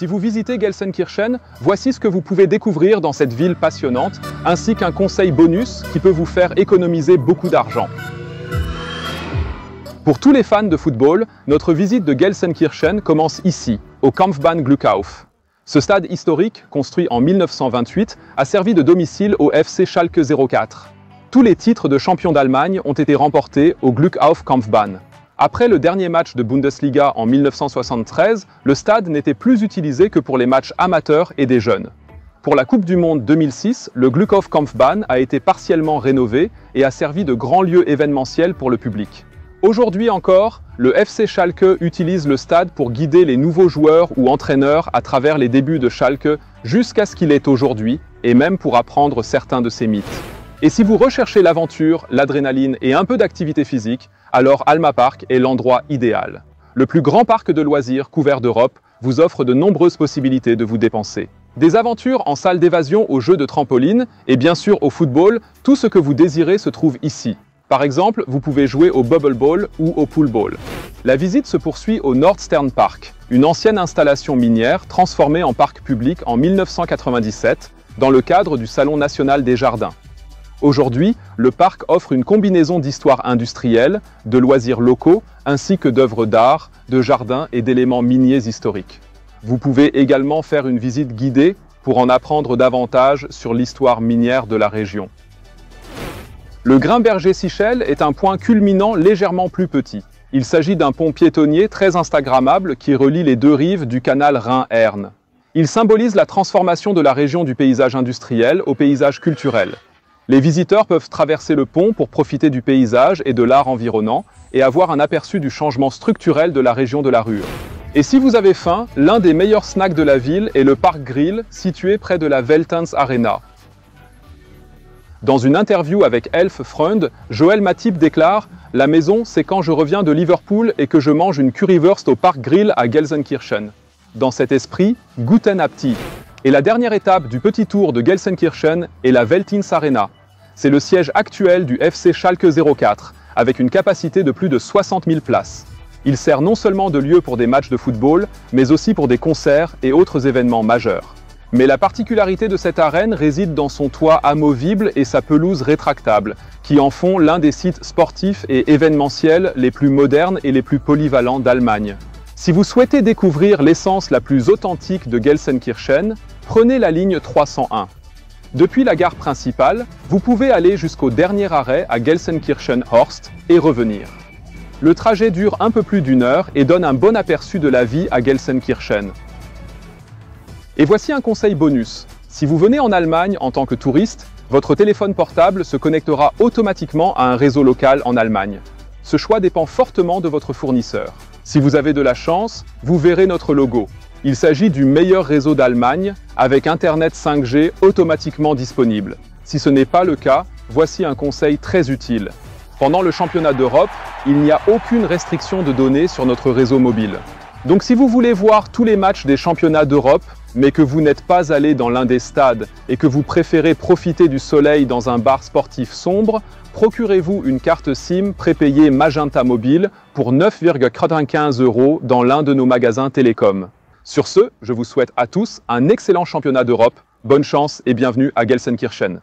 Si vous visitez Gelsenkirchen, voici ce que vous pouvez découvrir dans cette ville passionnante, ainsi qu'un conseil bonus qui peut vous faire économiser beaucoup d'argent. Pour tous les fans de football, notre visite de Gelsenkirchen commence ici, au Kampfbahn Glückauf. Ce stade historique, construit en 1928, a servi de domicile au FC Schalke 04. Tous les titres de champion d'Allemagne ont été remportés au Glückauf Kampfbahn. Après le dernier match de Bundesliga en 1973, le stade n'était plus utilisé que pour les matchs amateurs et des jeunes. Pour la Coupe du Monde 2006, le Glückauf Kampfbahn a été partiellement rénové et a servi de grand lieu événementiel pour le public. Aujourd'hui encore, le FC Schalke utilise le stade pour guider les nouveaux joueurs ou entraîneurs à travers les débuts de Schalke jusqu'à ce qu'il est aujourd'hui, et même pour apprendre certains de ses mythes. Et si vous recherchez l'aventure, l'adrénaline et un peu d'activité physique, alors Alma Park est l'endroit idéal. Le plus grand parc de loisirs couvert d'Europe vous offre de nombreuses possibilités de vous dépenser. Des aventures en salle d'évasion aux jeux de trampoline et bien sûr au football, tout ce que vous désirez se trouve ici. Par exemple, vous pouvez jouer au bubble ball ou au pool ball. La visite se poursuit au Nordstern Park, une ancienne installation minière transformée en parc public en 1997 dans le cadre du Salon national des jardins. Aujourd'hui, le parc offre une combinaison d'histoires industrielles, de loisirs locaux, ainsi que d'œuvres d'art, de jardins et d'éléments miniers historiques. Vous pouvez également faire une visite guidée pour en apprendre davantage sur l'histoire minière de la région. Le Grimberget-Sichel est un point culminant légèrement plus petit. Il s'agit d'un pont piétonnier très instagrammable qui relie les deux rives du canal Rhin-Erne. Il symbolise la transformation de la région du paysage industriel au paysage culturel. Les visiteurs peuvent traverser le pont pour profiter du paysage et de l'art environnant et avoir un aperçu du changement structurel de la région de la Ruhr. Et si vous avez faim, l'un des meilleurs snacks de la ville est le Park Grill, situé près de la Veltins Arena. Dans une interview avec Elf Freund, Joël Matip déclare « La maison, c'est quand je reviens de Liverpool et que je mange une currywurst au Park Grill à Gelsenkirchen. Dans cet esprit, Guten Appetit !» Et la dernière étape du petit tour de Gelsenkirchen est la Veltins Arena. C'est le siège actuel du FC Schalke 04, avec une capacité de plus de 60 000 places. Il sert non seulement de lieu pour des matchs de football, mais aussi pour des concerts et autres événements majeurs. Mais la particularité de cette arène réside dans son toit amovible et sa pelouse rétractable, qui en font l'un des sites sportifs et événementiels les plus modernes et les plus polyvalents d'Allemagne. Si vous souhaitez découvrir l'essence la plus authentique de Gelsenkirchen, prenez la ligne 301. Depuis la gare principale, vous pouvez aller jusqu'au dernier arrêt à Gelsenkirchen-Horst et revenir. Le trajet dure un peu plus d'1 heure et donne un bon aperçu de la vie à Gelsenkirchen. Et voici un conseil bonus. Si vous venez en Allemagne en tant que touriste, votre téléphone portable se connectera automatiquement à un réseau local en Allemagne. Ce choix dépend fortement de votre fournisseur. Si vous avez de la chance, vous verrez notre logo. Il s'agit du meilleur réseau d'Allemagne, avec Internet 5G automatiquement disponible. Si ce n'est pas le cas, voici un conseil très utile. Pendant le championnat d'Europe, il n'y a aucune restriction de données sur notre réseau mobile. Donc si vous voulez voir tous les matchs des championnats d'Europe, mais que vous n'êtes pas allé dans l'un des stades et que vous préférez profiter du soleil dans un bar sportif sombre, procurez-vous une carte SIM prépayée Magenta Mobile pour 9,95 € dans l'un de nos magasins télécom. Sur ce, je vous souhaite à tous un excellent championnat d'Europe. Bonne chance et bienvenue à Gelsenkirchen.